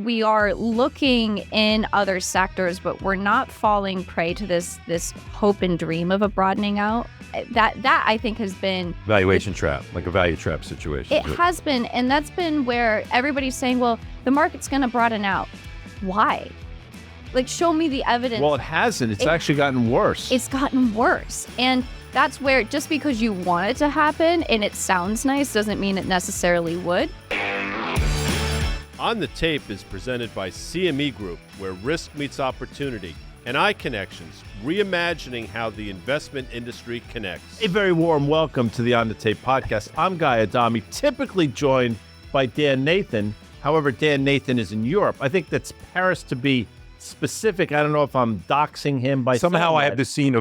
we are looking in other sectors, but we're not falling prey to this hope and dream of a broadening out. That I think has been valuation trap, like a value trap situation. It has been, and that's been where everybody's saying, well, the market's going to broaden out. Why? Like, show me the evidence. Well, it hasn't. It's actually gotten worse. It's gotten worse. And that's where, just because you want it to happen and it sounds nice doesn't mean it necessarily would. On the Tape is presented by CME Group, where risk meets opportunity, and iConnections, reimagining how the investment industry connects. A very warm welcome to the On the Tape podcast. I'm Guy Adami, typically joined by Dan Nathan. However, Dan Nathan is in Europe. I think that's Paris to be specific. I don't know if I'm doxing him by somehow. I have the scene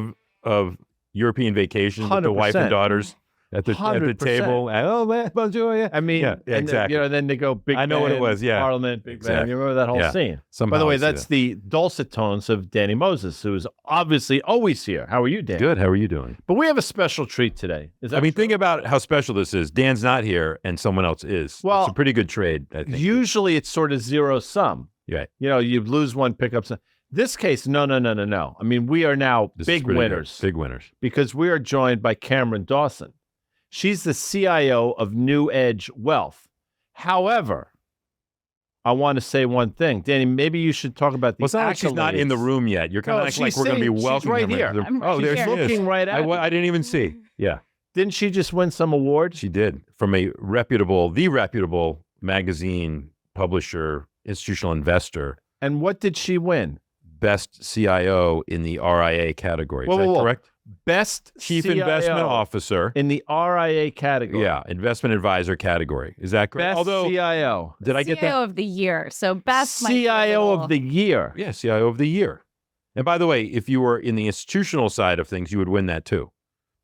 of European vacation with the wife and daughters at the table. Oh man, bonjour. Yeah. I mean, yeah, exactly. Then they go big. I know what it was. Yeah, Parliament, big band. You remember that whole scene? Somehow by the way, that's the dulcet tones of Danny Moses, who is obviously always here. How are you, Dan? Good. How are you doing? But we have a special treat today. Think about how special this is. Dan's not here, and someone else is. Well, it's a pretty good trade, I think. Usually, it's sort of zero sum. Right. You lose one, pick up some. This case, no. I mean, we are now big winners. Big winners. Because we are joined by Cameron Dawson. She's the CIO of NewEdge Wealth. However, I want to say one thing. Danny, maybe you should talk about the Well, it's not like she's not in the room yet. You're kind of like we're going to be welcoming right here. There she is. Looking right at me. I didn't even see. Yeah. Didn't she just win some award? She did. From the reputable magazine, publisher, institutional investor. And what did she win? Best CIO in the RIA category. Is that correct? Best Chief CIO Investment Officer in the RIA category. Yeah, Investment Advisor category. Is that correct? Best CIO. Did I get that? CIO of the year. So best CIO of the year. Yeah, CIO of the year. And by the way, if you were in the institutional side of things, you would win that too.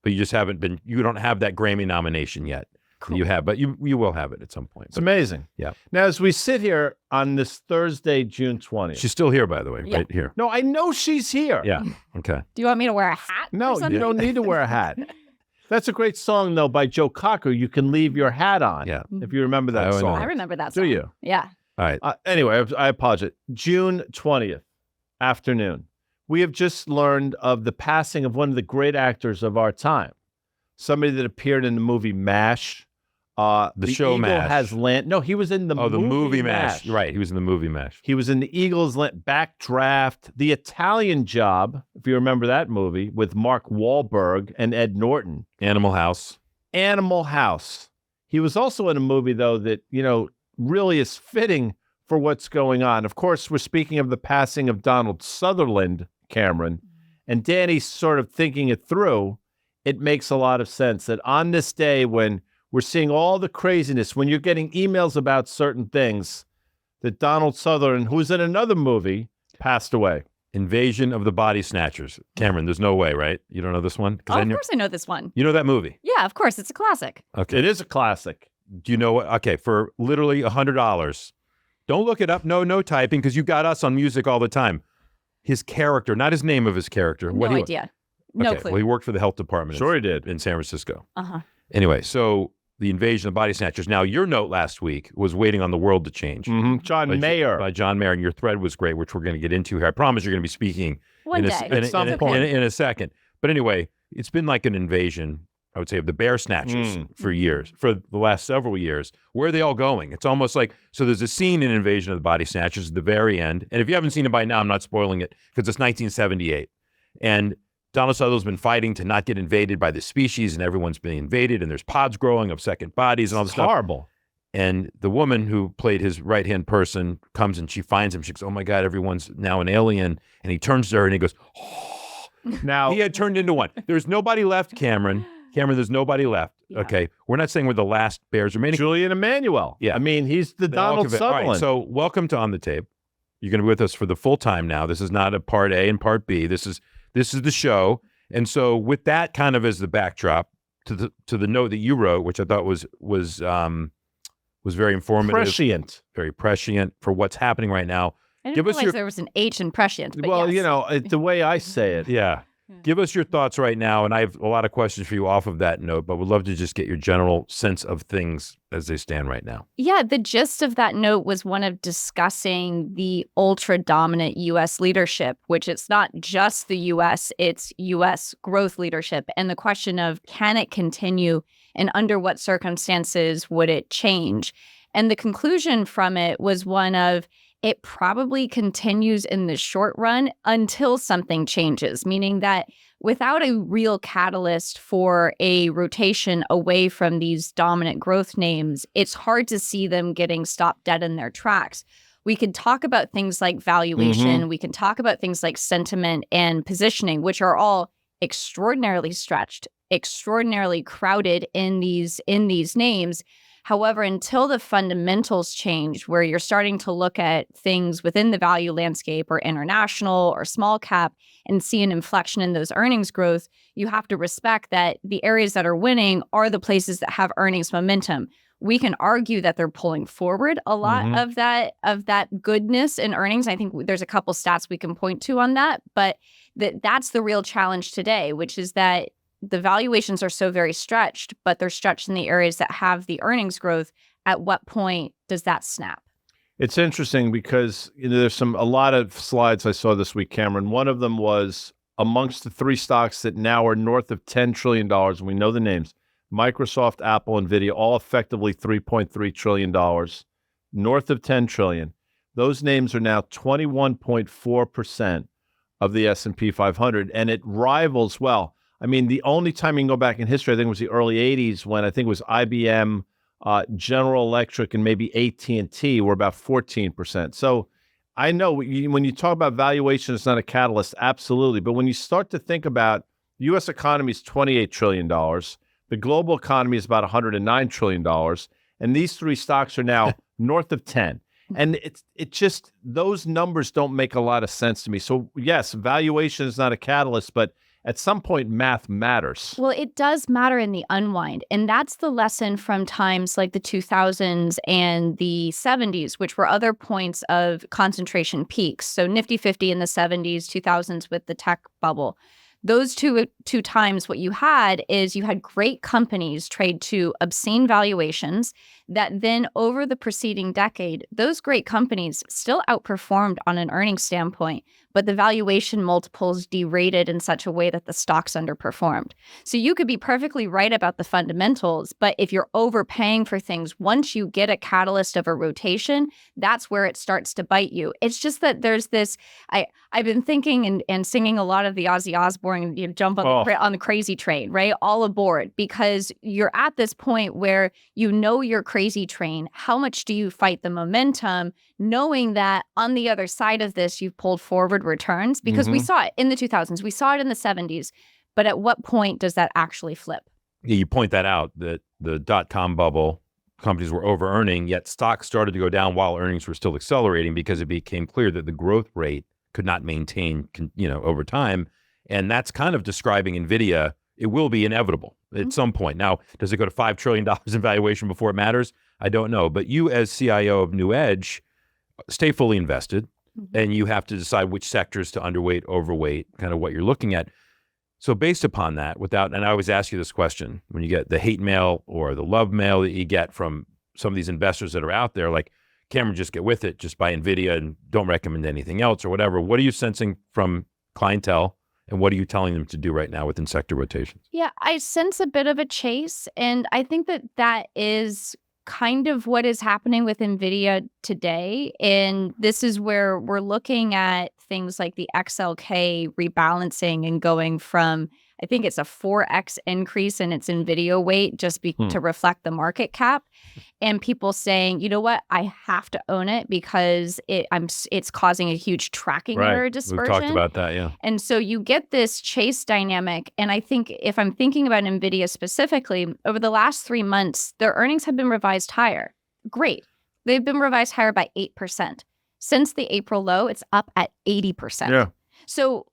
But you just haven't been. You don't have that Grammy nomination yet. Cool. You have, but you will have it at some point. It's amazing. Yeah. Now, as we sit here on this Thursday, June 20th. She's still here, by the way, right here. No, I know she's here. Yeah. Okay. Do you want me to wear a hat? No, you don't need to wear a hat. That's a great song, though, by Joe Cocker. You can leave your hat on. Yeah. If you remember that song. I remember that song. Do you? Yeah. All right. Anyway, I apologize. June 20th, afternoon. We have just learned of the passing of one of the great actors of our time. Somebody that appeared in the movie MASH. The show Eagle MASH. Has land. No, he was in the movie MASH. Right, he was in the movie MASH. He was in the Eagles Backdraft, The Italian Job, if you remember that movie, with Mark Wahlberg and Ed Norton. Animal House. He was also in a movie, though, that, really is fitting for what's going on. Of course, we're speaking of the passing of Donald Sutherland, Cameron, and Danny's sort of thinking it through. It makes a lot of sense that on this day when we're seeing all the craziness, when you're getting emails about certain things, that Donald Sutherland, who's in another movie, passed away. Invasion of the Body Snatchers. Cameron, there's no way, right? You don't know this one? Oh, of course I know this one. You know that movie? Yeah, of course. It's a classic. Okay. It is a classic. Do you know what? Okay, for literally $100. Don't look it up. No typing, because you got us on music all the time. His character, not his name of his character. No idea. No clue. Well, he worked for the health department. Sure he did. In San Francisco. Uh-huh. Anyway, so the Invasion of the Body Snatchers. Now, your note last week was Waiting on the World to Change. Mm-hmm. John Mayer. By John Mayer, and your thread was great, which we're going to get into here. I promise you're going to be speaking in a second. But anyway, it's been like an invasion, I would say, of the bear snatchers for the last several years. Where are they all going? It's almost like, so there's a scene in Invasion of the Body Snatchers at the very end. And if you haven't seen it by now, I'm not spoiling it, because it's 1978. And Donald Sutherland's been fighting to not get invaded by the species, and everyone's been invaded, and there's pods growing of second bodies and all this stuff. Horrible. And the woman who played his right-hand person comes and she finds him. She goes, oh my God, everyone's now an alien. And he turns to her and he goes, oh. Now, he had turned into one. There's nobody left, Cameron. There's nobody left. Yeah. Okay. We're not saying we're the last bears remaining. Julian Emmanuel. Yeah. I mean, he's the Donald Sutherland. All right, so welcome to On the Tape. You're going to be with us for the full time now. This is not a part A and part B. This is the show. And so with that kind of as the backdrop to the note that you wrote, which I thought was very informative. Prescient. Very prescient for what's happening right now. I didn't realize there was an H in prescient. But well, yes. the way I say it. Yeah. Give us your thoughts right now, and I have a lot of questions for you off of that note, but would love to just get your general sense of things as they stand right now. Yeah, the gist of that note was one of discussing the ultra-dominant U.S. leadership, which it's not just the U.S., it's U.S. growth leadership, and the question of can it continue and under what circumstances would it change? And the conclusion from it was one of it probably continues in the short run until something changes, meaning that without a real catalyst for a rotation away from these dominant growth names, it's hard to see them getting stopped dead in their tracks. We could talk about things like valuation. We can talk about things like sentiment and positioning, which are all extraordinarily stretched, extraordinarily crowded in these names. However, until the fundamentals change, where you're starting to look at things within the value landscape or international or small cap and see an inflection in those earnings growth, you have to respect that the areas that are winning are the places that have earnings momentum. We can argue that they're pulling forward a lot of that goodness in earnings. I think there's a couple stats we can point to on that, but that's the real challenge today, which is that the valuations are so very stretched, but they're stretched in the areas that have the earnings growth. At what point does that snap? It's interesting because there's a lot of slides I saw this week, Cameron. One of them was amongst the three stocks that now are north of $10 trillion, and we know the names, Microsoft, Apple, NVIDIA, all effectively $3.3 trillion, north of $10 trillion. Those names are now 21.4% of the S&P 500, and it rivals, well, I mean, the only time you can go back in history, I think, was the early 80s when I think it was IBM, General Electric, and maybe AT&T were about 14%. So I know when you talk about valuation, it's not a catalyst, absolutely. But when you start to think about the U.S. economy is $28 trillion, the global economy is about $109 trillion, and these three stocks are now north of 10. And it just, those numbers don't make a lot of sense to me. So yes, valuation is not a catalyst, but at some point, math matters. Well, it does matter in the unwind. And that's the lesson from times like the 2000s and the 70s, which were other points of concentration peaks. So Nifty 50 in the 70s, 2000s with the tech bubble. Those two times, what you had is you had great companies trade to obscene valuations that then over the preceding decade, those great companies still outperformed on an earnings standpoint, but the valuation multiples derated in such a way that the stocks underperformed. So you could be perfectly right about the fundamentals, but if you're overpaying for things, once you get a catalyst of a rotation, that's where it starts to bite you. It's just that there's this, I've been thinking and singing a lot of the Ozzy Osbourne, jump on the crazy train, right? All aboard, because you're at this point where you know you're crazy train. How much do you fight the momentum, knowing that on the other side of this, you've pulled forward returns? Because we saw it in the 2000s, we saw it in the 70s, but at what point does that actually flip? Yeah, you point that out, that the dot-com bubble, companies were over-earning, yet stocks started to go down while earnings were still accelerating because it became clear that the growth rate could not maintain, over time. And that's kind of describing NVIDIA. It will be inevitable at some point. Now, does it go to $5 trillion in valuation before it matters? I don't know. But you as CIO of NewEdge, stay fully invested, and you have to decide which sectors to underweight, overweight, kind of what you're looking at. So based upon that, and I always ask you this question, when you get the hate mail or the love mail that you get from some of these investors that are out there, like, Cameron, just get with it, just buy NVIDIA and don't recommend anything else or whatever. What are you sensing from clientele? And what are you telling them to do right now within sector rotations? Yeah, I sense a bit of a chase. And I think that is kind of what is happening with NVIDIA today. And this is where we're looking at things like the XLK rebalancing and going from, I think it's a 4x increase in its NVIDIA weight just to reflect the market cap. And people saying, you know what, I have to own it because it's causing a huge tracking error dispersion. We've talked about that, yeah. And so you get this chase dynamic. And I think if I'm thinking about NVIDIA specifically, over the last 3 months, their earnings have been revised higher. Great. They've been revised higher by 8%. Since the April low, it's up at 80%. Yeah. So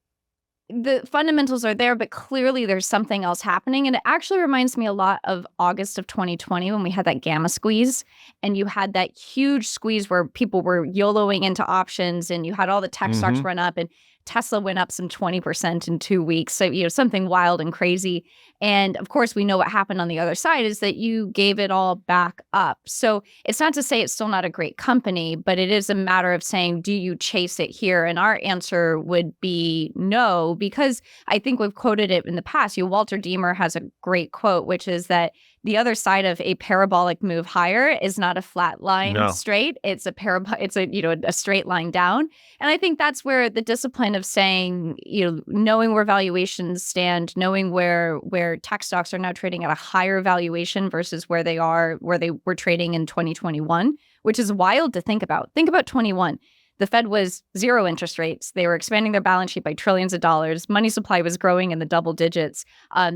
the fundamentals are there, but clearly there's something else happening. And it actually reminds me a lot of August of 2020 when we had that gamma squeeze and you had that huge squeeze where people were YOLOing into options and you had all the tech stocks run up. And Tesla went up some 20% in 2 weeks. So, something wild and crazy. And of course, we know what happened on the other side is that you gave it all back up. So it's not to say it's still not a great company, but it is a matter of saying, do you chase it here? And our answer would be no, because I think we've quoted it in the past. Walter Deemer has a great quote, which is that the other side of a parabolic move higher is not a flat line straight. It's a straight line down. And I think that's where the discipline of saying, knowing where valuations stand, knowing where tech stocks are now trading at a higher valuation versus where they were trading in 2021, which is wild to think about. Think about 21. The Fed was 0 interest rates. They were expanding their balance sheet by trillions of dollars. Money supply was growing in the double digits.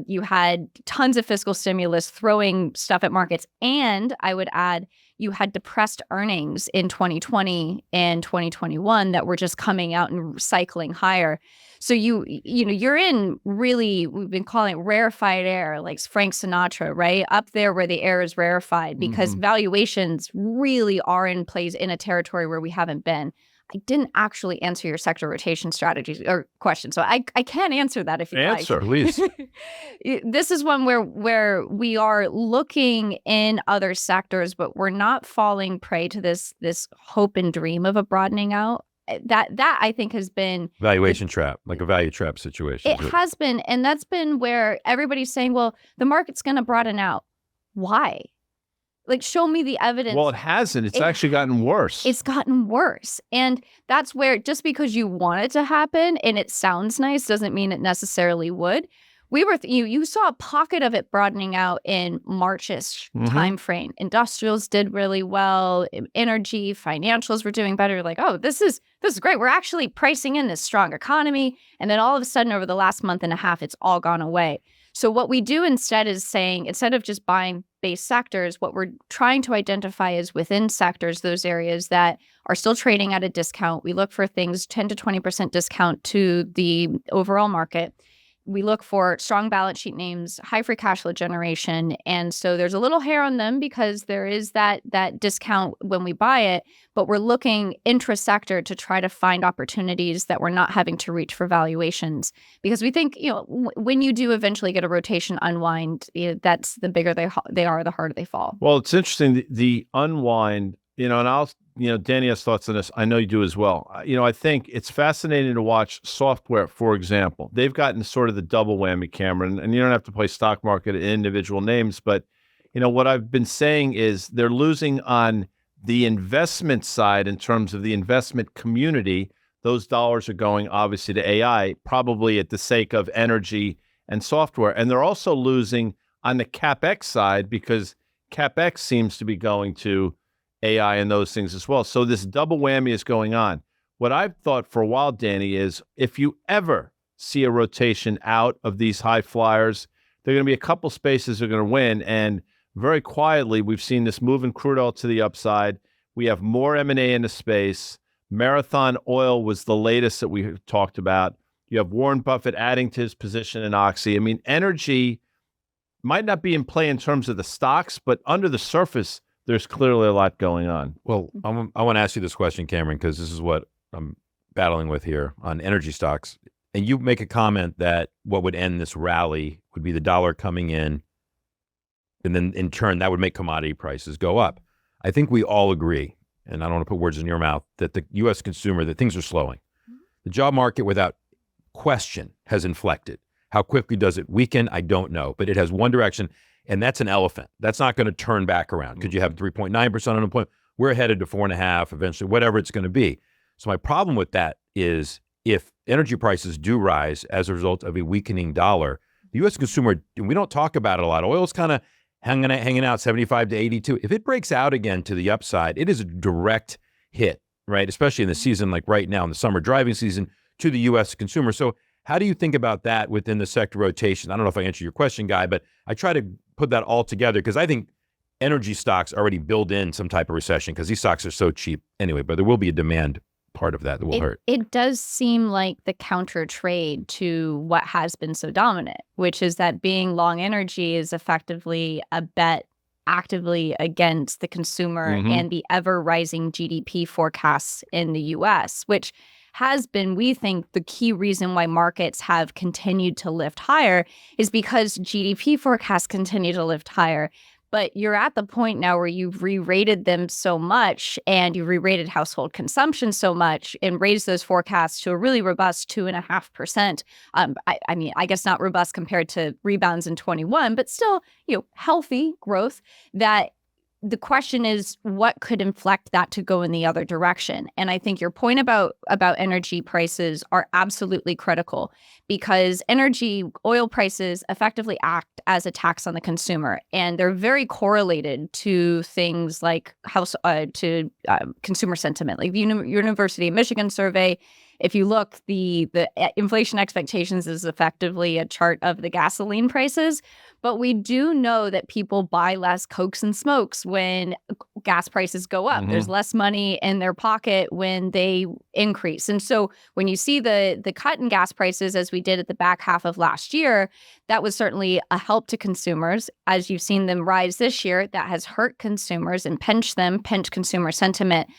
You had tons of fiscal stimulus throwing stuff at markets. And I would add, you had depressed earnings in 2020 and 2021 that were just coming out and cycling higher. So you're in really, we've been calling it rarefied air, like Frank Sinatra, right? Up there where the air is rarefied, because valuations really are in place in a territory where we haven't been. I didn't actually answer your sector rotation strategies or question, so I can answer that if you like. Answer, please. This is one where we are looking in other sectors, but we're not falling prey to this hope and dream of a broadening out. That I think has been Valuation trap, like a value trap situation. It has been, and that's been where everybody's saying, well, the market's going to broaden out. Why? Like, show me the evidence. Well, it hasn't. It's actually gotten worse. It's gotten worse. And that's where, just because you want it to happen and it sounds nice doesn't mean it necessarily would. You saw a pocket of it broadening out in March-ish timeframe. Industrials did really well. Energy, financials were doing better. Like, oh, this is great. We're actually pricing in this strong economy. And then all of a sudden, over the last month and a half, it's all gone away. So what we do instead is saying, instead of just buying base sectors, what we're trying to identify is within sectors, those areas that are still trading at a discount. We look for things 10 to 20% discount to the overall market. We look for strong balance sheet names, high free cash flow generation. And so there's a little hair on them because there is that discount when we buy it, but we're looking intra-sector to try to find opportunities that we're not having to reach for valuations. Because we think, when you do eventually get a rotation unwind, that's the bigger they are, the harder they fall. Well, it's interesting, the unwind, and Danny has thoughts on this. I know you do as well. I think it's fascinating to watch software, for example. They've gotten sort of the double whammy, Cameron, and you don't have to play stock market in individual names, but what I've been saying is they're losing on the investment side in terms of the investment community. Those dollars are going obviously to AI, probably at the sake of energy and software. And they're also losing on the CapEx side because CapEx seems to be going to AI and those things as well. So this double whammy is going on. What I've thought for a while, Danny, is if you ever see a rotation out of these high flyers, there are going to be a couple spaces that are going to win. And very quietly, we've seen this move in crude oil to the upside. We have more M&A in the space. Marathon Oil was the latest that we talked about. You have Warren Buffett adding to his position in Oxy. I mean, energy might not be in play in terms of the stocks, but under the surface, there's clearly a lot going on. Well, I want to ask you this question, Cameron, because this is what I'm battling with here on energy stocks. And you make a comment that what would end this rally would be the dollar coming in, and then in turn, that would make commodity prices go up. I think we all agree, and I don't want to put words in your mouth, that the U.S. consumer, that things are slowing. The job market, without question, has inflected. How quickly does it weaken? I don't know, but it has one direction. And that's an elephant. That's not going to turn back around. Could you have 3.9% unemployment? We're headed to 4.5% eventually, whatever it's going to be. So my problem with that is if energy prices do rise as a result of a weakening dollar, the U.S. consumer, we don't talk about it a lot. Oil's kind of hanging out 75 to 82. If it breaks out again to the upside, it is a direct hit, right? Especially in the season like right now, in the summer driving season, to the U.S. consumer. So how do you think about that within the sector rotation? I don't know if I answered your question, Guy, but I try to put that all together because I think energy stocks already build in some type of recession because these stocks are so cheap anyway, but there will be a demand part of that will hurt. It does seem like the counter trade to what has been so dominant, which is that being long energy is effectively a bet actively against the consumer and the ever rising GDP forecasts in the US, which has been, we think, the key reason why markets have continued to lift higher is because GDP forecasts continue to lift higher. But you're at the point now where you've re-rated them so much and you re-rated household consumption so much and raised those forecasts to a really robust 2.5%. I mean, I guess not robust compared to rebounds in 21, but still, healthy growth, that the question is, what could inflect that to go in the other direction? And I think your point about energy prices are absolutely critical, because oil prices effectively act as a tax on the consumer, and they're very correlated to things like consumer sentiment. Like the University of Michigan survey, if you look, the inflation expectations is effectively a chart of the gasoline prices. But we do know that people buy less Cokes and smokes when gas prices go up. There's less money in their pocket when they increase. And so when you see the cut in gas prices, as we did at the back half of last year, that was certainly a help to consumers. As you've seen them rise this year, that has hurt consumers and pinched consumer sentiment.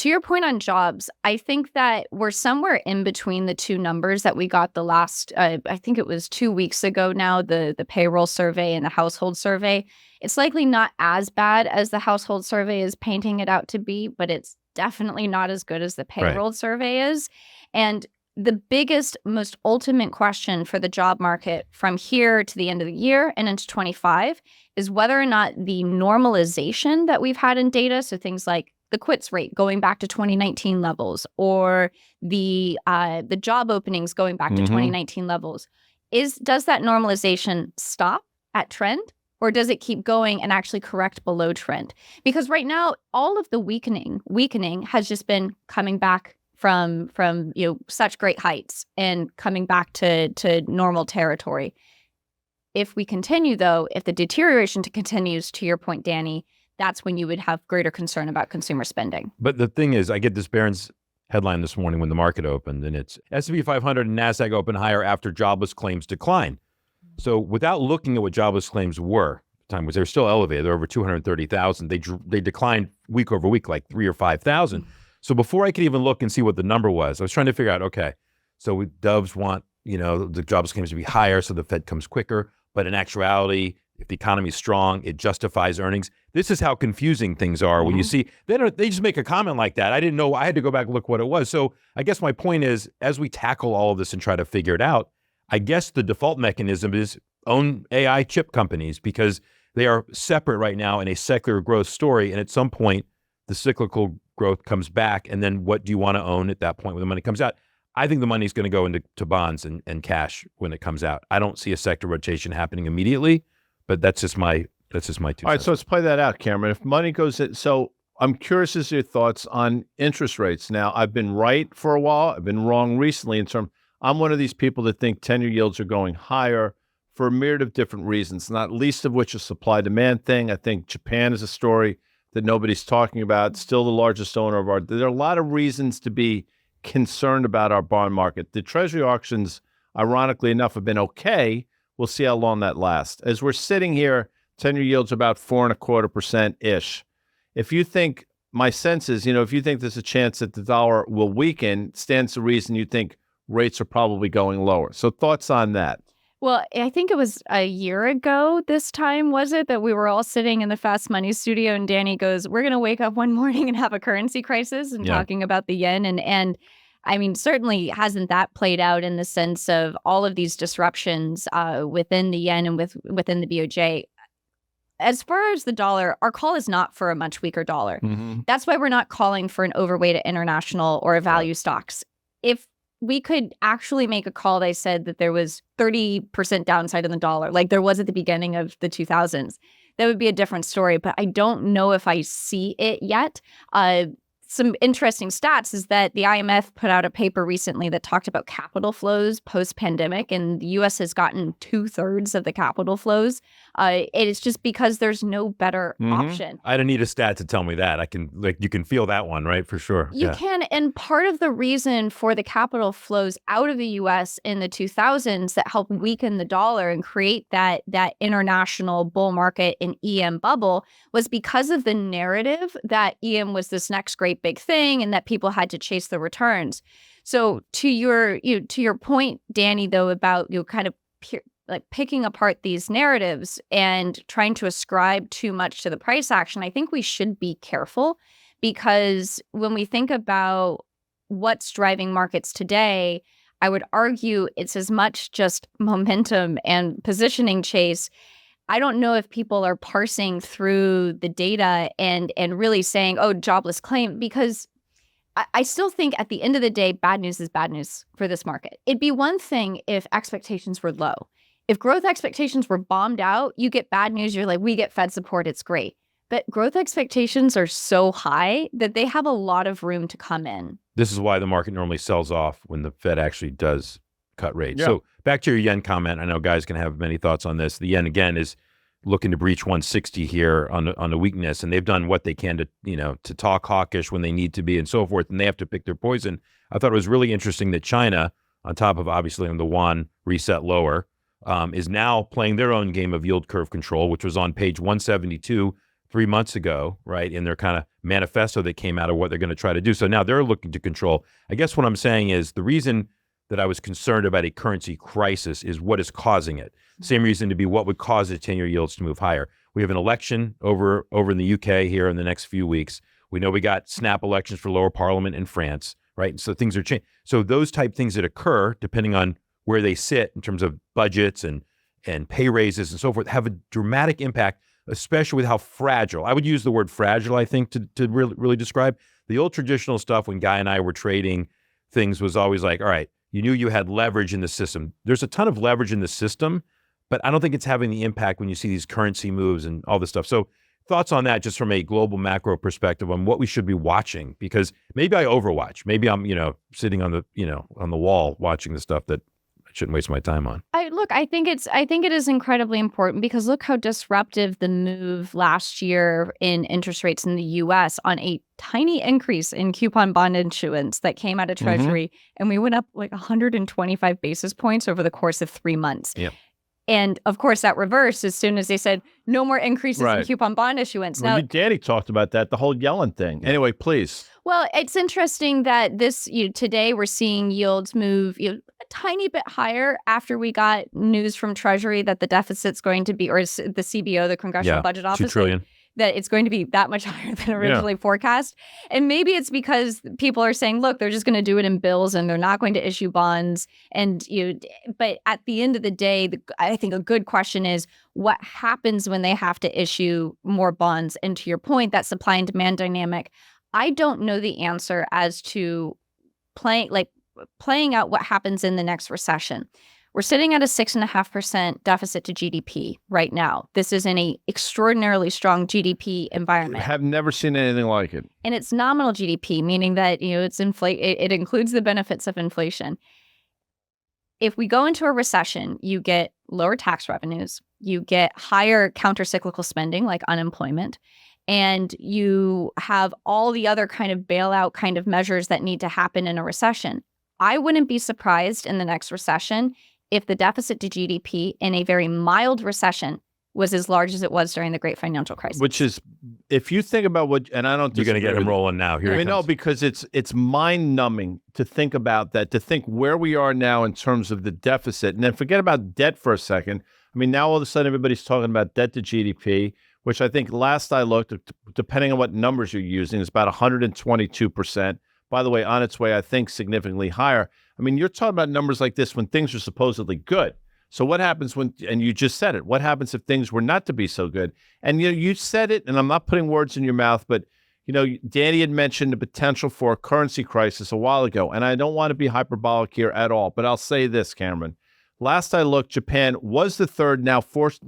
To your point on jobs, I think that we're somewhere in between the two numbers that we got the last, I think it was 2 weeks ago now, the payroll survey and the household survey. It's likely not as bad as the household survey is painting it out to be, but it's definitely not as good as the payroll survey is. And the biggest, most ultimate question for the job market from here to the end of the year and into 25 is whether or not the normalization that we've had in data, so things like the quits rate going back to 2019 levels, or the job openings going back to 2019 levels, does that normalization stop at trend, or does it keep going and actually correct below trend? Because right now, all of the weakening has just been coming back from such great heights and coming back to normal territory. If we continue, though, if the deterioration continues, to your point, Danny, that's when you would have greater concern about consumer spending. But the thing is, I get this Barron's headline this morning when the market opened, and it's S&P 500 and NASDAQ open higher after jobless claims decline. So without looking at what jobless claims were, the time was they're still elevated. They're over 230,000. They declined week over week, like 3,000 or 5,000. So before I could even look and see what the number was, I was trying to figure out, okay, so Doves want, the jobless claims to be higher so the Fed comes quicker. But in actuality, if the economy is strong, it justifies earnings. This is how confusing things are when you see, they just make a comment like that. I didn't know, I had to go back and look what it was. So I guess my point is, as we tackle all of this and try to figure it out, I guess the default mechanism is own AI chip companies, because they are separate right now in a secular growth story. And at some point, the cyclical growth comes back. And then what do you want to own at that point when the money comes out? I think the money is going to go into bonds and cash when it comes out. I don't see a sector rotation happening immediately, but that's just my 2 cents. All right, so let's play that out, Cameron. If money goes in, so I'm curious as to your thoughts on interest rates. Now, I've been right for a while. I've been wrong recently I'm one of these people that think 10-year yields are going higher for a myriad of different reasons, not least of which a supply-demand thing. I think Japan is a story that nobody's talking about, still the largest owner of there are a lot of reasons to be concerned about our bond market. The Treasury auctions, ironically enough, have been okay. We'll see how long that lasts. As we're sitting here, 10-year yields about 4.25%-ish. If you think, my sense is, if you think there's a chance that the dollar will weaken, stands to reason you think rates are probably going lower. So thoughts on that? Well, I think it was a year ago this time, was it, that we were all sitting in the Fast Money studio and Danny goes, we're going to wake up one morning and have a currency crisis, and talking about the yen. And I mean, certainly hasn't that played out in the sense of all of these disruptions within the yen and within the BOJ. As far as the dollar, our call is not for a much weaker dollar. That's why we're not calling for an overweight at international or value stocks. If we could actually make a call that said that there was 30% downside in the dollar, like there was at the beginning of the 2000s, that would be a different story. But I don't know if I see it yet. Some interesting stats is that the IMF put out a paper recently that talked about capital flows post-pandemic, and the U.S. has gotten 2/3 of the capital flows It's just because there's no better option. I don't need a stat to tell me that. You can feel that one, right? For sure. You can. And part of the reason for the capital flows out of the U.S. in the 2000s that helped weaken the dollar and create that international bull market and EM bubble was because of the narrative that EM was this next great big thing and that people had to chase the returns. So to your point, Danny, though, about kind of picking apart these narratives and trying to ascribe too much to the price action, I think we should be careful, because when we think about what's driving markets today, I would argue it's as much just momentum and positioning chase. I don't know if people are parsing through the data and really saying, oh, jobless claim, because I still think at the end of the day, bad news is bad news for this market. It'd be one thing if expectations were low. If growth expectations were bombed out, you get bad news. You're like, we get Fed support. It's great. But growth expectations are so high that they have a lot of room to come in. This is why the market normally sells off when the Fed actually does cut rates. Yeah. So back to your yen comment. I know guys can have many thoughts on this. The yen, again, is looking to breach 160 here on the weakness, and they've done what they can to talk hawkish when they need to be and so forth, and they have to pick their poison. I thought it was really interesting that China, on top of obviously the yuan reset lower, is now playing their own game of yield curve control, which was on page 172 3 months ago, right, in their kind of manifesto that came out of what they're going to try to do. So now they're looking to control. I guess what I'm saying is the reason that I was concerned about a currency crisis is what is causing it. Same reason to be what would cause the 10-year yields to move higher. We have an election over in the UK here in the next few weeks. We know we got snap elections for lower parliament in France, right? And so things are changing. So those type things that occur, depending on where they sit in terms of budgets and pay raises and so forth, have a dramatic impact, especially with how fragile. I would use the word fragile, I think, to really describe. The old traditional stuff when Guy and I were trading things was always like, all right, you knew you had leverage in the system. There's a ton of leverage in the system, but I don't think it's having the impact when you see these currency moves and all this stuff. So thoughts on that, just from a global macro perspective on what we should be watching, because maybe I overwatch. Maybe I'm, sitting on the wall watching the stuff that I shouldn't waste my time on. I think it is incredibly important, because look how disruptive the move last year in interest rates in the US on a tiny increase in coupon bond issuance that came out of Treasury. And we went up like 125 basis points over the course of 3 months. Yep. And of course, that reversed as soon as they said no more increases in coupon bond issuance. Well, Danny talked about that, the whole Yellen thing. Anyway, please. Well, it's interesting that today we're seeing yields move a tiny bit higher after we got news from Treasury that the deficit's going to be, or the CBO, the Congressional Budget Office, $2 trillion. That it's going to be that much higher than originally forecast. And maybe it's because people are saying, look, they're just going to do it in bills and they're not going to issue bonds. But at the end of the day, I think a good question is what happens when they have to issue more bonds? And to your point, that supply and demand dynamic, I don't know the answer as to playing out what happens in the next recession. We're sitting at a 6.5% deficit to GDP right now. This is in an extraordinarily strong GDP environment. I have never seen anything like it. And it's nominal GDP, meaning that it includes the benefits of inflation. If we go into a recession, you get lower tax revenues, you get higher countercyclical spending like unemployment, and you have all the other kind of bailout kind of measures that need to happen in a recession. I wouldn't be surprised in the next recession if the deficit to GDP in a very mild recession was as large as it was during the Great Financial Crisis. Which is, if you think about what, and I don't You're going to get him rolling now. Here he comes. No, because it's mind-numbing to think about that, to think where we are now in terms of the deficit. And then forget about debt for a second. I mean, now all of a sudden everybody's talking about debt to GDP, which I think last I looked, depending on what numbers you're using, is about 122%. By the way, on its way, I think significantly higher. I mean, you're talking about numbers like this when things are supposedly good. So what happens when, and you just said it, what happens if things were not to be so good? And you said it, and I'm not putting words in your mouth, but Danny had mentioned the potential for a currency crisis a while ago, and I don't want to be hyperbolic here at all, but I'll say this, Cameron. Last I looked, Japan was the third, now fourth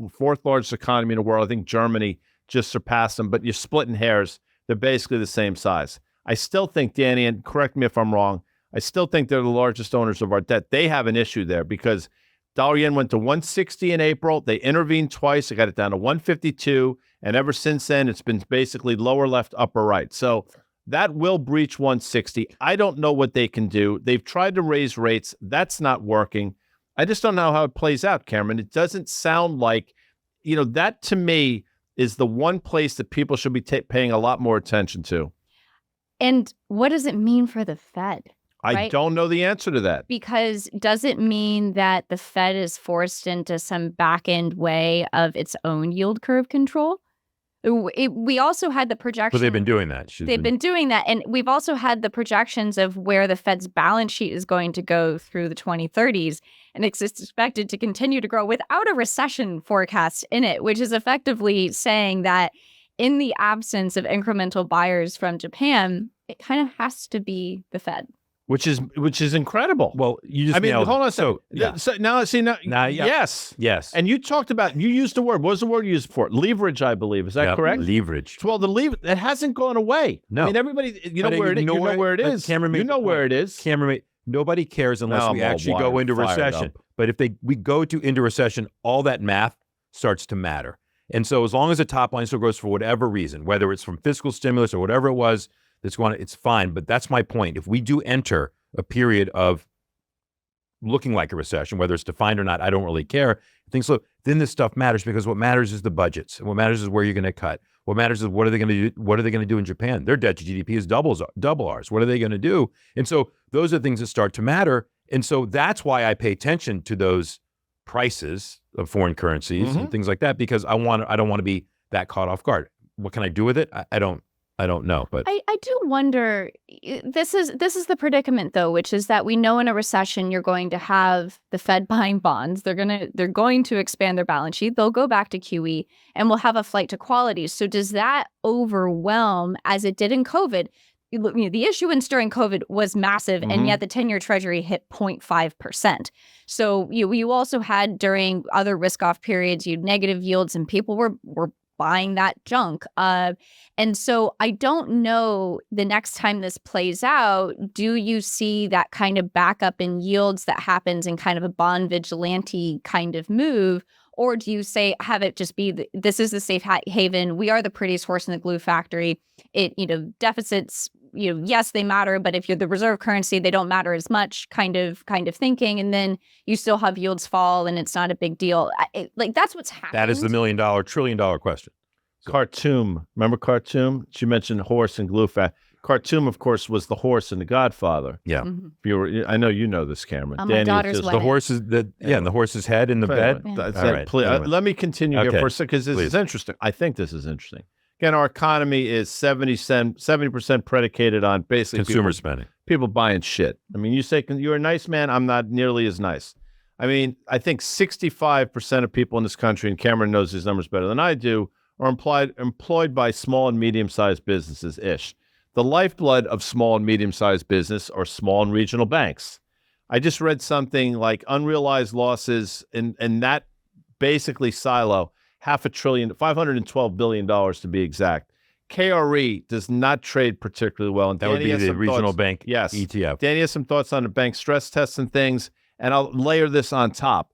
largest economy in the world. I think Germany just surpassed them, but you're splitting hairs. They're basically the same size. I still think, Danny, and correct me if I'm wrong, I still think they're the largest owners of our debt. They have an issue there because Dollar yen went to 160 in April. They intervened twice. They got it down to 152. And ever since then, it's been basically lower left, upper right. So that will breach 160. I don't know what they can do. They've tried to raise rates. That's not working. I just don't know how it plays out, Cameron. It doesn't sound like, that to me is the one place that people should be paying a lot more attention to. And what does it mean for the Fed? I right? don't know the answer to that. Because does it mean that the Fed is forced into some back-end way of its own yield curve control? We also had the projection. But they've been doing that. They've been doing that. And we've also had the projections of where the Fed's balance sheet is going to go through the 2030s. And it's expected to continue to grow without a recession forecast in it, which is effectively saying that in the absence of incremental buyers from Japan, it kind of has to be the Fed. Which is incredible. Well, you just hold on a second. So, yeah. So now, yes. Yes. And you talked about, you used the word, what was the word you used for it? Leverage, I believe. Is that correct? Leverage. Well, it hasn't gone away. No. I mean, everybody, you know where it is. Cameron made you know where it is. Cameron, nobody cares unless we actually go into recession. But if we go into recession, all that math starts to matter. And so as long as the top line still grows for whatever reason, whether it's from fiscal stimulus or whatever it was, it's fine. But that's my point. If we do enter a period of looking like a recession, whether it's defined or not, I don't really care. Things slow, then this stuff matters, because what matters is the budgets. And what matters is where you're going to cut. What matters is what are they going to do? What are they going to do in Japan? Their debt to GDP is double ours. What are they going to do? And so those are things that start to matter. And so that's why I pay attention to those prices of foreign currencies and things like that, because I don't want to be that caught off guard. What can I do with it? I don't know, but I do wonder. This is the predicament, though, which is that we know in a recession you're going to have the Fed buying bonds. They're going to expand their balance sheet. They'll go back to QE, and we'll have a flight to quality. So does that overwhelm, as it did in COVID? The issuance during COVID was massive, and yet the 10-year Treasury hit 0.5%. So you also had, during other risk-off periods, you had negative yields, and people were buying that junk. And so I don't know, the next time this plays out, do you see that kind of backup in yields that happens in kind of a bond vigilante kind of move? Or do you say, have it just be, this is the safe haven, we are the prettiest horse in the glue factory. Deficits, yes, they matter, but if you're the reserve currency, they don't matter as much kind of thinking. And then you still have yields fall and it's not a big deal. That's what's happening. that is the $1 million, trillion-dollar question. Khartoum. Remember Khartoum? She mentioned horse and glue fat. Khartoum, of course, was the horse in The Godfather. Yeah. I know you know this, Cameron. My daughter's The horse's and the horse's head in the bed. That's All it. right. Please, Anyway. let me continue here Okay. for a second, because this is interesting. I think this is interesting. Again, our economy is 70% predicated on basically Consumer spending. people buying shit. I mean, you say you're a nice man, I'm not nearly as nice. I mean, I think 65% of people in this country, and Cameron knows these numbers better than I do, are employed by small and medium-sized businesses-ish. The lifeblood of small and medium-sized business are small and regional banks. I just read something like unrealized losses in that basically silo, $512 billion to be exact. KRE does not trade particularly well. And That would be the regional bank ETF. Danny has some thoughts on the bank stress tests and things, and I'll layer this on top.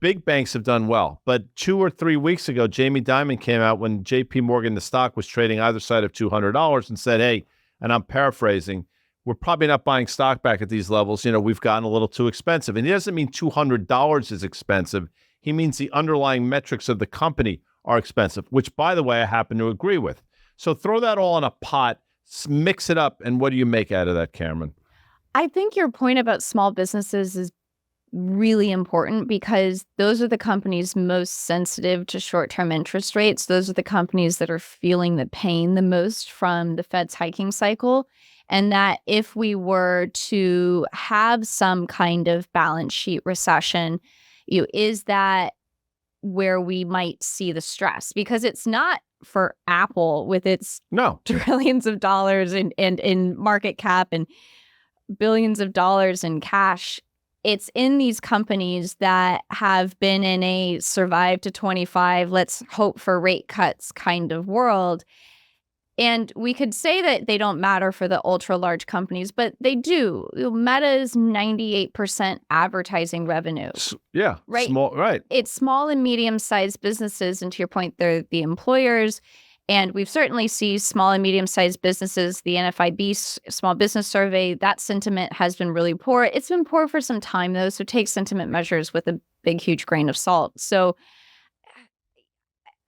Big banks have done well, but 2 or 3 weeks ago, Jamie Dimon came out when JP Morgan, the stock was trading either side of $200, and said, hey, and I'm paraphrasing, we're probably not buying stock back at these levels. We've gotten a little too expensive. And he doesn't mean $200 is expensive. He means the underlying metrics of the company are expensive, which, by the way, I happen to agree with. So throw that all in a pot, mix it up, and what do you make out of that, Cameron? I think your point about small businesses is really important, because those are the companies most sensitive to short-term interest rates. Those are the companies that are feeling the pain the most from the Fed's hiking cycle. And that if we were to have some kind of balance sheet recession, is that where we might see the stress? Because it's not for Apple with its trillions of dollars in market cap and billions of dollars in cash. It's in these companies that have been in a survive to 25, let's hope for rate cuts kind of world. And we could say that they don't matter for the ultra large companies, but they do. Meta is 98% advertising revenue. Yeah. Right. Small, right. It's small and medium-sized businesses. And to your point, they're the employers. And we've certainly seen small and medium-sized businesses, the NFIB Small Business Survey, that sentiment has been really poor. It's been poor for some time, though, so take sentiment measures with a big, huge grain of salt. So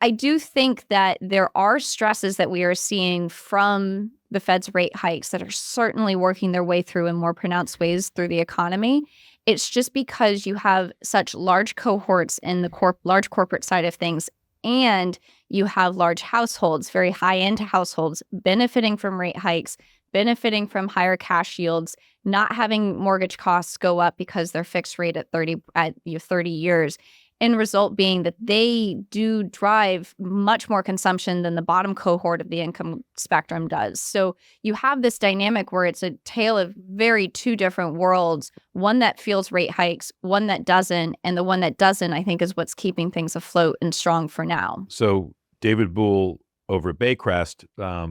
I do think that there are stresses that we are seeing from the Fed's rate hikes that are certainly working their way through in more pronounced ways through the economy. It's just because you have such large cohorts in the large corporate side of things, and you have large households, very high-end households, benefiting from rate hikes, benefiting from higher cash yields, not having mortgage costs go up because they're fixed rate at 30 years. End result being that they do drive much more consumption than the bottom cohort of the income spectrum does. So you have this dynamic where it's a tale of very two different worlds, one that feels rate hikes, one that doesn't. And the one that doesn't, I think, is what's keeping things afloat and strong for now. So David Bull over at Baycrest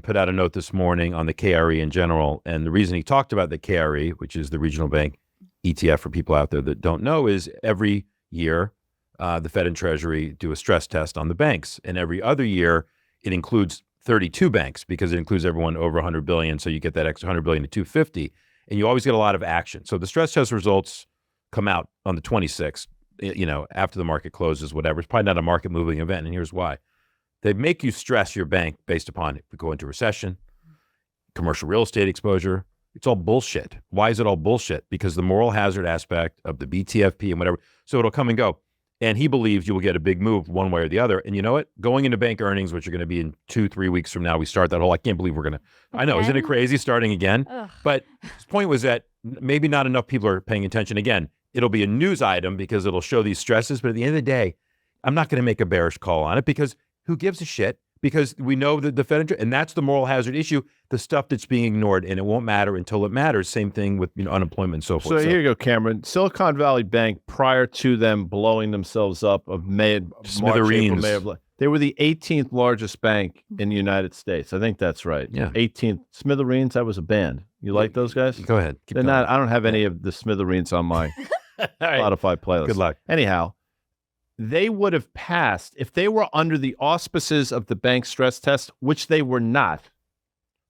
put out a note this morning on the KRE in general. And the reason he talked about the KRE, which is the regional bank ETF for people out there that don't know, is every year, the Fed and Treasury do a stress test on the banks. And every other year, it includes 32 banks because it includes everyone over 100 billion. So you get that extra 100 billion to 250. And you always get a lot of action. So the stress test results come out on the 26th, after the market closes, whatever. It's probably not a market moving event. And here's why. They make you stress your bank based upon if we go into recession, commercial real estate exposure. It's all bullshit. Why is it all bullshit? Because the moral hazard aspect of the BTFP and whatever. So it'll come and go. And he believes you will get a big move one way or the other. And you know what? Going into bank earnings, which are going to be in 2-3 weeks from now, we start that whole, I can't believe we're going to, I know, isn't it crazy starting again? Ugh. But his point was that maybe not enough people are paying attention. Again, it'll be a news item because it'll show these stresses. But at the end of the day, I'm not going to make a bearish call on it because who gives a shit? Because we know that the Fed, and that's the moral hazard issue, the stuff that's being ignored, and it won't matter until it matters. Same thing with unemployment and so forth. So here you go, Cameron. Silicon Valley Bank, prior to them blowing themselves up of Smithereens. They were the 18th largest bank in the United States. I think that's right. Yeah. 18th. Smithereens, that was a band. You like those guys? Go ahead. Keep They're going. not. I don't have any of the Smithereens on my Spotify playlist. Good luck. Anyhow, they would have passed if they were under the auspices of the bank stress test, which they were not.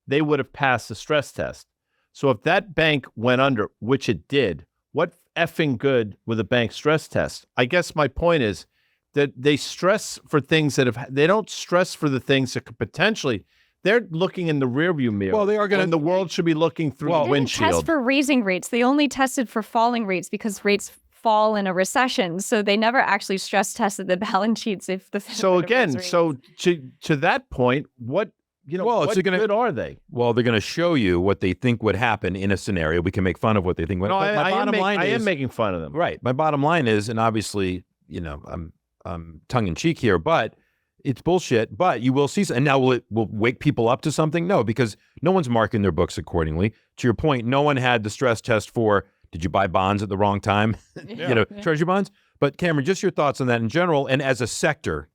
They would have passed the stress test. So if that bank went under, which it did, what effing good with a bank stress test? I guess my point is that they stress for things they don't stress for the things that could potentially, they're looking in the rearview mirror. Well, they are going to. And the world should be looking through the They didn't windshield. test for raising rates. They only tested for falling rates because rates fall in a recession. So they never actually stress tested the balance sheets if the Fed So would have raised again, rates. so to that point, what what good are they? Well, they're going to show you what they think would happen in a scenario. We can make fun of what they think. No, but my bottom line I is, am making fun of them. right. My bottom line is, and obviously, I'm tongue in cheek here, but it's bullshit. But you will see, and now will wake people up to something? No, because no one's marking their books accordingly. To your point, no one had the stress test for, did you buy bonds at the wrong time? Treasury bonds. But Cameron, just your thoughts on that in general, and as a sector,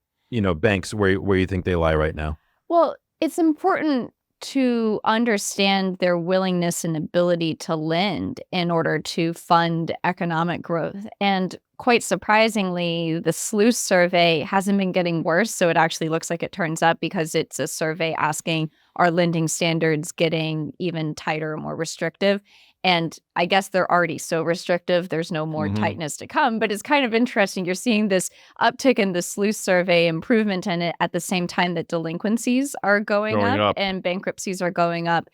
banks, where you think they lie right now. Well, it's important to understand their willingness and ability to lend in order to fund economic growth. And quite surprisingly, the SLOOS survey hasn't been getting worse. So it actually looks like it turns up because it's a survey asking, are lending standards getting even tighter or more restrictive? And I guess they're already so restrictive, there's no more tightness to come. But it's kind of interesting. You're seeing this uptick in the SLOOS survey, improvement in it at the same time that delinquencies are going up and bankruptcies are going up.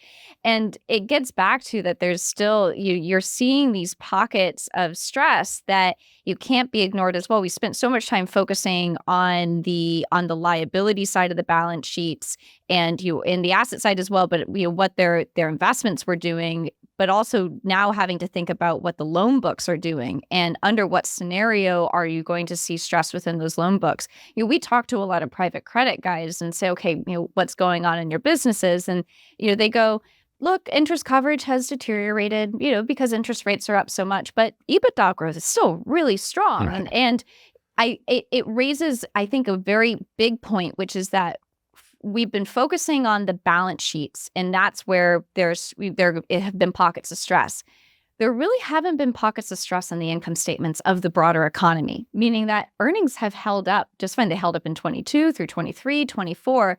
And it gets back to that there's still, you're seeing these pockets of stress that you can't be ignored as well. We spent so much time focusing on the liability side of the balance sheets and in the asset side as well, but what their investments were doing, but also now having to think about what the loan books are doing and under what scenario are you going to see stress within those loan books. We talk to a lot of private credit guys and say, okay, what's going on in your businesses? And, they go, look, interest coverage has deteriorated, because interest rates are up so much, but EBITDA growth is still really strong. Right. And it raises, I think, a very big point, which is that we've been focusing on the balance sheets, and that's where there have been pockets of stress. There really haven't been pockets of stress on the income statements of the broader economy, meaning that earnings have held up just fine. They held up in 22 through 23, 24.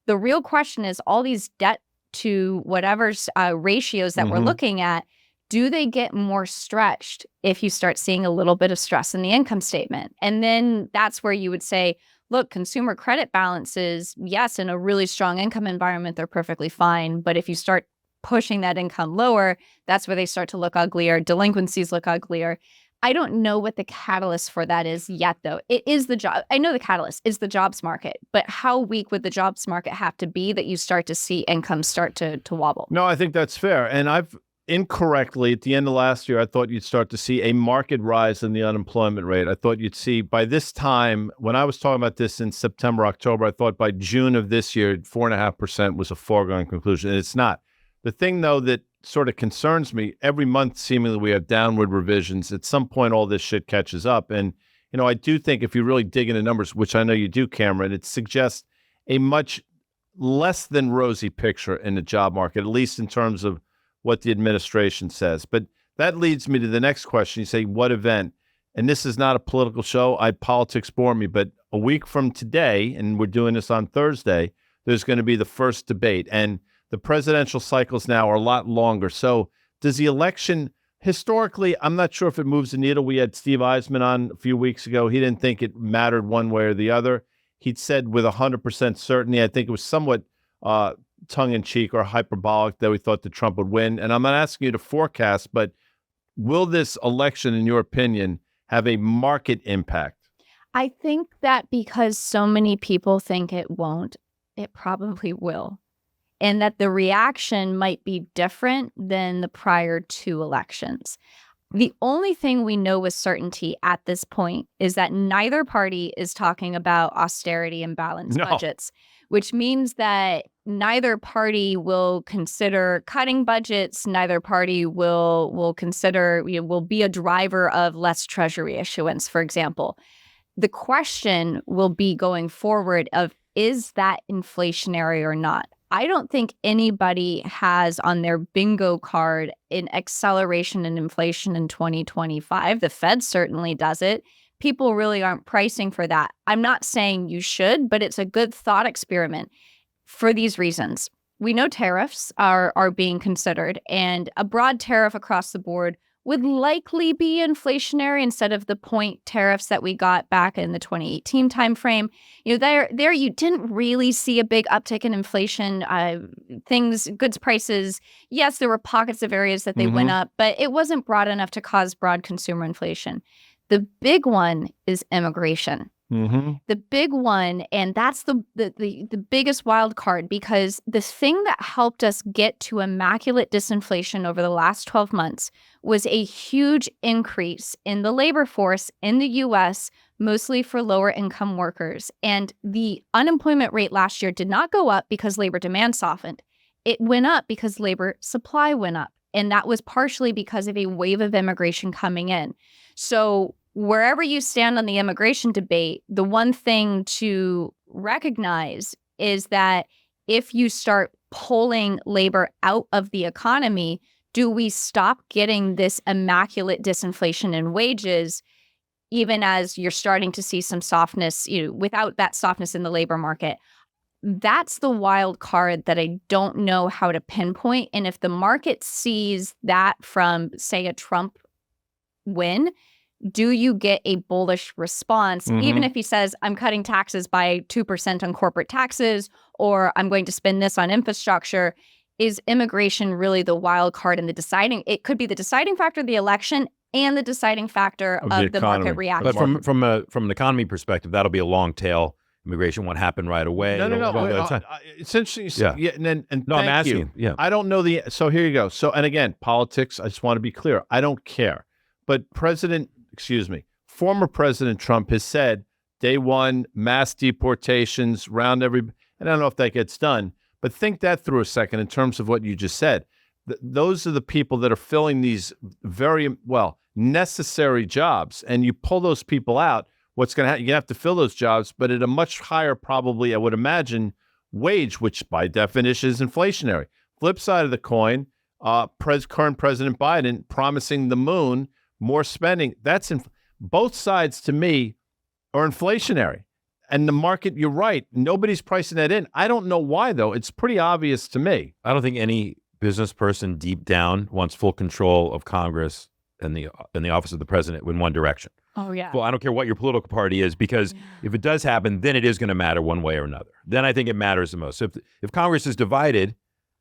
The real question is all these debt to whatever's ratios that we're looking at, do they get more stretched if you start seeing a little bit of stress in the income statement? And then that's where you would say, look, consumer credit balances, yes, in a really strong income environment, they're perfectly fine. But if you start pushing that income lower, that's where they start to look uglier. Delinquencies look uglier. I don't know what the catalyst for that is yet, though. It is the job. I know the catalyst is the jobs market, but how weak would the jobs market have to be that you start to see income start to wobble? No, I think that's fair. And I've incorrectly, at the end of last year, I thought you'd start to see a market rise in the unemployment rate. I thought you'd see by this time, when I was talking about this in September, October, I thought by June of this year, 4.5% was a foregone conclusion. And it's not. The thing, though, that sort of concerns me, every month, seemingly, we have downward revisions. At some point, all this shit catches up. And, I do think if you really dig into numbers, which I know you do, Cameron, it suggests a much less than rosy picture in the job market, at least in terms of what the administration says. But that leads me to the next question. You say, what event? And this is not a political show. Politics bore me. But a week from today, and we're doing this on Thursday, there's going to be the first debate. And the presidential cycles now are a lot longer. So does the election, historically, I'm not sure if it moves the needle. We had Steve Eisman on a few weeks ago. He didn't think it mattered one way or the other. He'd said with 100% certainty, I think it was somewhat tongue-in-cheek or hyperbolic, that we thought that Trump would win. And I'm not asking you to forecast, but will this election, in your opinion, have a market impact? I think that because so many people think it won't, it probably will. And that the reaction might be different than the prior two elections. The only thing we know with certainty at this point is that neither party is talking about austerity and balanced budgets, which means that neither party will consider cutting budgets. Neither party will consider, will be a driver of less treasury issuance, for example. The question will be going forward of, is that inflationary or not? I don't think anybody has on their bingo card an acceleration in inflation in 2025. The Fed certainly does it. People really aren't pricing for that. I'm not saying you should, but it's a good thought experiment for these reasons. We know tariffs are being considered, and a broad tariff across the board would likely be inflationary instead of the point tariffs that we got back in the 2018 timeframe. There you didn't really see a big uptick in inflation. Goods prices, yes, there were pockets of areas that they went up, but it wasn't broad enough to cause broad consumer inflation. The big one is immigration. The big one, and that's the biggest wild card, because the thing that helped us get to immaculate disinflation over the last 12 months was a huge increase in the labor force in the U.S., mostly for lower income workers. And the unemployment rate last year did not go up because labor demand softened. It went up because labor supply went up. And that was partially because of a wave of immigration coming in. So wherever you stand on the immigration debate, the one thing to recognize is that if you start pulling labor out of the economy, do we stop getting this immaculate disinflation in wages, even as you're starting to see some softness, without that softness in the labor market? That's the wild card that I don't know how to pinpoint. And if the market sees that from, say, a Trump win, do you get a bullish response, even if he says, I'm cutting taxes by 2% on corporate taxes, or I'm going to spend this on infrastructure? Is immigration really the wild card in the deciding? It could be the deciding factor of the election and the deciding factor of the market reaction. But from an economy perspective, that'll be a long tail. Immigration won't happen right away. No. It's interesting. Yeah. And no, I'm asking. Yeah. I don't know so here you go. So, and again, politics, I just want to be clear. I don't care. But former President Trump has said day one, mass deportations, and I don't know if that gets done, but think that through a second in terms of what you just said. Those are the people that are filling these very, necessary jobs. And you pull those people out, what's going to happen? You're going to have to fill those jobs, but at a much higher, probably, I would imagine, wage, which by definition is inflationary. Flip side of the coin, current President Biden promising the moon, more spending. Both sides to me are inflationary. And the market, you're right, nobody's pricing that in. I don't know why, though. It's pretty obvious to me. I don't think any business person deep down wants full control of Congress and the office of the president in one direction. Oh, yeah. Well, I don't care what your political party is, because if it does happen, then it is going to matter one way or another. Then I think it matters the most. So if Congress is divided,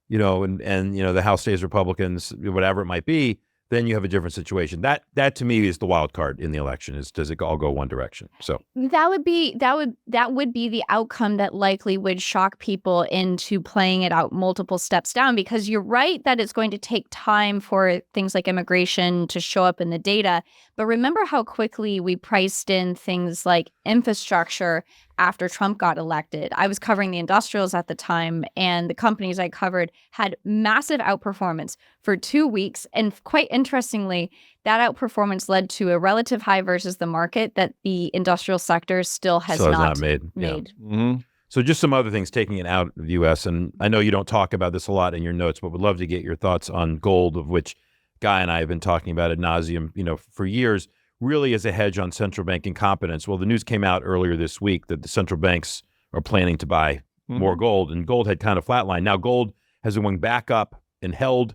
and the House stays Republicans, whatever it might be, then you have a different situation. That to me is the wild card in the election, is does it all go one direction? So that would be the outcome that likely would shock people into playing it out multiple steps down, because you're right that it's going to take time for things like immigration to show up in the data. But remember how quickly we priced in things like infrastructure after Trump got elected. I was covering the industrials at the time, and the companies I covered had massive outperformance for 2 weeks. And quite interestingly, that outperformance led to a relative high versus the market that the industrial sector still has not made. Yeah. Mm-hmm. So just some other things taking it out of the U.S. And I know you don't talk about this a lot in your notes, but would love to get your thoughts on gold, of which Guy and I have been talking about ad nauseum, for years, really as a hedge on central bank incompetence. Well, the news came out earlier this week that the central banks are planning to buy more gold, and gold had kind of flatlined. Now gold has been going back up and held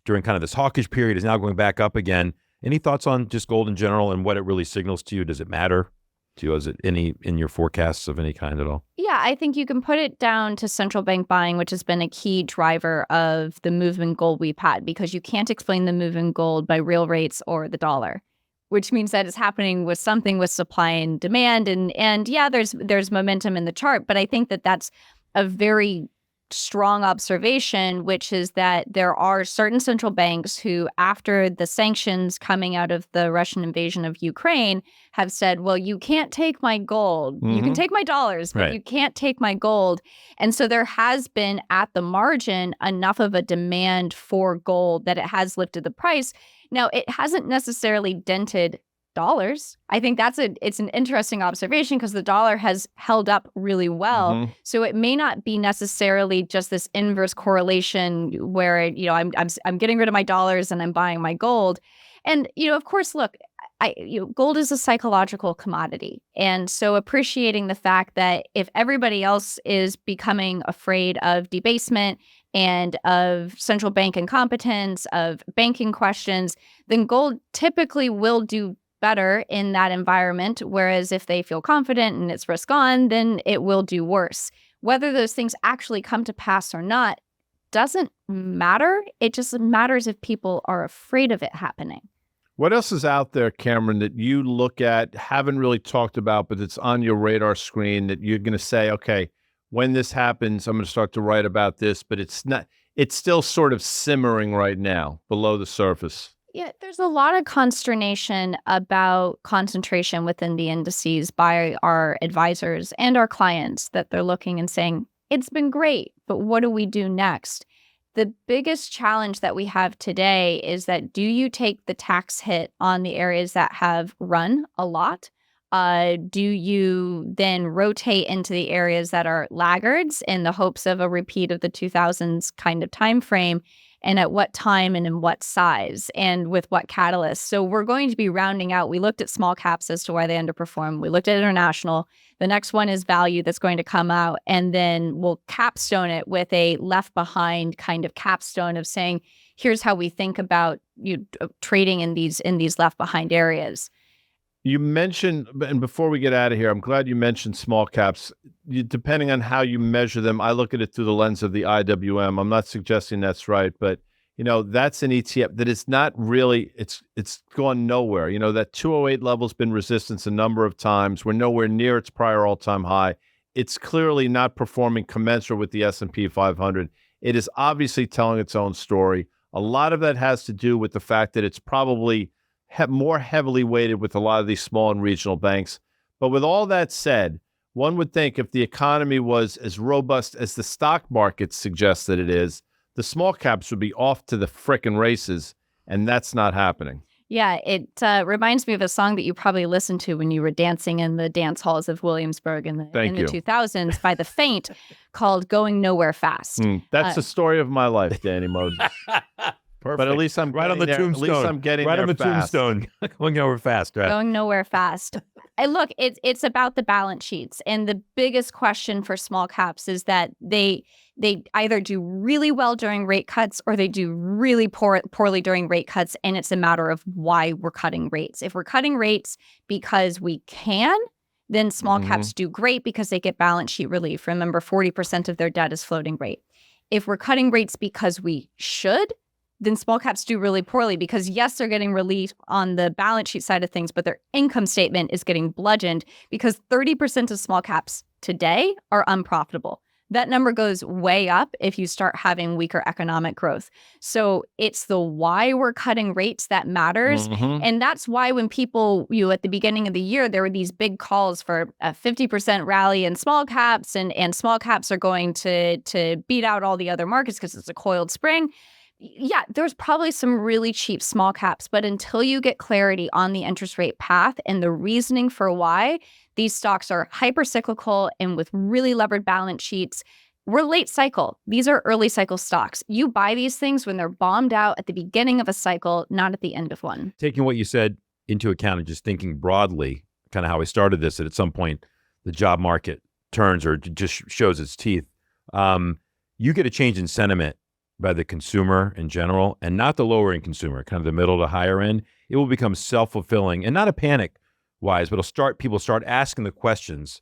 during kind of this hawkish period, is now going back up again. Any thoughts on just gold in general and what it really signals to you? Does it matter to you? Is it any in your forecasts of any kind at all? Yeah, I think you can put it down to central bank buying, which has been a key driver of the move in gold we've had, because you can't explain the move in gold by real rates or the dollar, which means that it's happening with something with supply and demand. And yeah, there's momentum in the chart, but I think that that's a very strong observation, which is that there are certain central banks who, after the sanctions coming out of the Russian invasion of Ukraine, have said, well, you can't take my gold. You can take my dollars, but you can't take my gold. And so there has been, at the margin, enough of a demand for gold that it has lifted the price. Now, it hasn't necessarily dented dollars. I think it's an interesting observation, because the dollar has held up really well. So it may not be necessarily just this inverse correlation where I'm getting rid of my dollars and I'm buying my gold. And of course, look, gold is a psychological commodity, and so appreciating the fact that if everybody else is becoming afraid of debasement and of central bank incompetence, of banking questions, then gold typically will do better in that environment. Whereas if they feel confident and it's risk on, then it will do worse. Whether those things actually come to pass or not doesn't matter. It just matters if people are afraid of it happening. What else is out there, Cameron, that you look at, haven't really talked about, but it's on your radar screen that you're going to say, okay, when this happens, I'm going to start to write about this, but it's still sort of simmering right now below the surface? Yeah, there's a lot of consternation about concentration within the indices by our advisors and our clients, that they're looking and saying, it's been great, but what do we do next? The biggest challenge that we have today is that, do you take the tax hit on the areas that have run a lot? Do you then rotate into the areas that are laggards in the hopes of a repeat of the 2000s kind of time frame? And at what time and in what size and with what catalyst? So we're going to be rounding out. We looked at small caps as to why they underperform. We looked at international. The next one is value that's going to come out. And then we'll capstone it with a left behind kind of capstone of saying, here's how we think about trading in these left behind areas. You mentioned, and before we get out of here, I'm glad you mentioned small caps. Depending on how you measure them, I look at it through the lens of the IWM. I'm not suggesting that's right, but that's an ETF that is not really, it's gone nowhere. That 208 level's been resistance a number of times. We're nowhere near its prior all-time high. It's clearly not performing commensurate with the S&P 500. It is obviously telling its own story. A lot of that has to do with the fact that it's probably more heavily weighted with a lot of these small and regional banks. But with all that said, one would think if the economy was as robust as the stock market suggests that it is, the small caps would be off to the frickin' races, and that's not happening. Yeah, it reminds me of a song that you probably listened to when you were dancing in the dance halls of Williamsburg in the Thank you. 2000s by The Faint, called "Going Nowhere Fast." That's the story of my life, Danny Moses. Perfect. But at least I'm right on the getting there. tombstone. At least I'm getting right there on the fast. tombstone. Going over fast. Right? Going nowhere fast. And look, it's about the balance sheets. And the biggest question for small caps is that they either do really well during rate cuts or they do really poorly during rate cuts. And it's a matter of why we're cutting rates. If we're cutting rates because we can, then small caps do great because they get balance sheet relief. Remember, 40% of their debt is floating rate. If we're cutting rates because we should, then small caps do really poorly because, yes, they're getting relief on the balance sheet side of things, but their income statement is getting bludgeoned because 30% of small caps today are unprofitable. That number goes way up if you start having weaker economic growth. So it's the why we're cutting rates that matters. And that's why when people, at the beginning of the year, there were these big calls for a 50% rally in small caps and small caps are going to beat out all the other markets because it's a coiled spring. Yeah, there's probably some really cheap small caps, but until you get clarity on the interest rate path and the reasoning for why these stocks are hyper cyclical and with really levered balance sheets, we're late cycle. These are early cycle stocks. You buy these things when they're bombed out at the beginning of a cycle, not at the end of one. Taking what you said into account and just thinking broadly, kind of how I started this, that at some point the job market turns or just shows its teeth. You get a change in sentiment by the consumer in general, and not the lower end consumer, kind of the middle to higher end. It will become self-fulfilling and not a panic wise, but people start asking the questions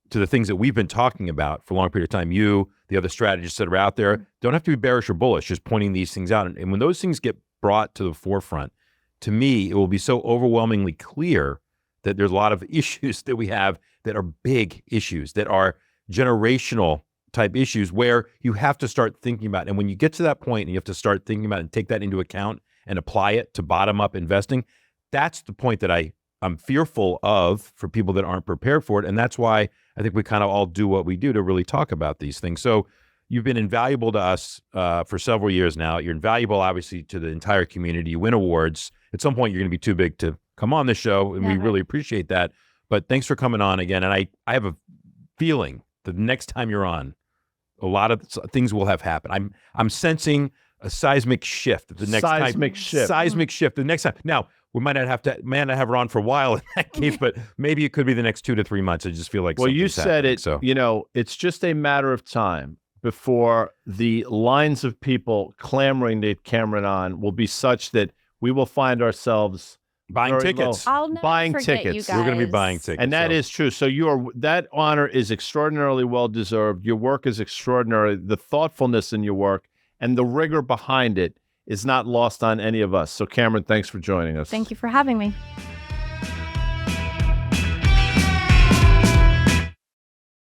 to the things that we've been talking about for a long period of time. You, the other strategists that are out there, don't have to be bearish or bullish, just pointing these things out. And when those things get brought to the forefront, to me, it will be so overwhelmingly clear that there's a lot of issues that we have that are big issues, that are generational type issues where you have to start thinking about. And when you get to that point and you have to start thinking about and take that into account and apply it to bottom up investing, that's the point that I'm fearful of for people that aren't prepared for it. And that's why I think we kind of all do what we do to really talk about these things. So you've been invaluable to us for several years now. You're invaluable, obviously, to the entire community. You win awards. At some point, you're going to be too big to come on the show, and we really appreciate that. But thanks for coming on again. And I have a feeling that the next time you're on, a lot of things will have happened. I'm sensing a seismic shift. The next seismic shift. The next time. Now we might not have her on for a while in that case, but maybe it could be the next 2 to 3 months. I just feel like you said it. So it's just a matter of time before the lines of people clamoring to get Cameron on will be such that we will find ourselves buying tickets. I'll never buying forget tickets. you guys. We're going to be buying tickets. And that is true. So that honor is extraordinarily well deserved. Your work is extraordinary. The thoughtfulness in your work and the rigor behind it is not lost on any of us. So Cameron, thanks for joining us. Thank you for having me.